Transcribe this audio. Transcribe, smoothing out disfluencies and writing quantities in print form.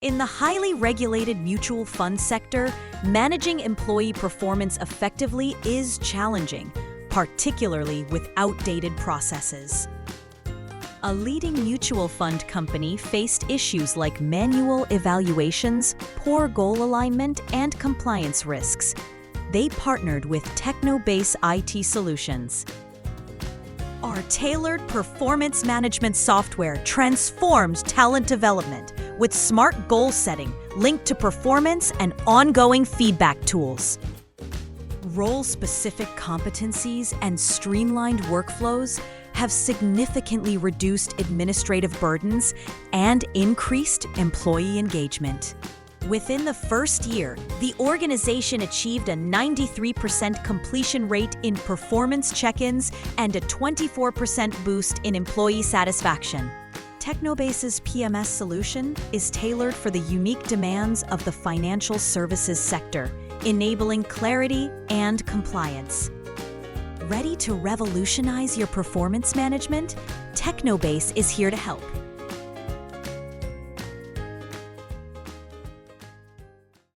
In the highly regulated mutual fund sector, managing employee performance effectively is challenging, particularly with outdated processes. A leading mutual fund company faced issues like manual evaluations, poor goal alignment, and compliance risks. They partnered with TechnoBase IT Solutions. Our tailored performance management software transformed talent development with smart goal setting linked to performance and ongoing feedback tools. Role-specific competencies and streamlined workflows have significantly reduced administrative burdens and increased employee engagement. Within the first year, the organization achieved a 93% completion rate in performance check-ins and a 24% boost in employee satisfaction. TechnoBase's PMS solution is tailored for the unique demands of the financial services sector, enabling clarity and compliance. Ready to revolutionize your performance management? TechnoBase is here to help.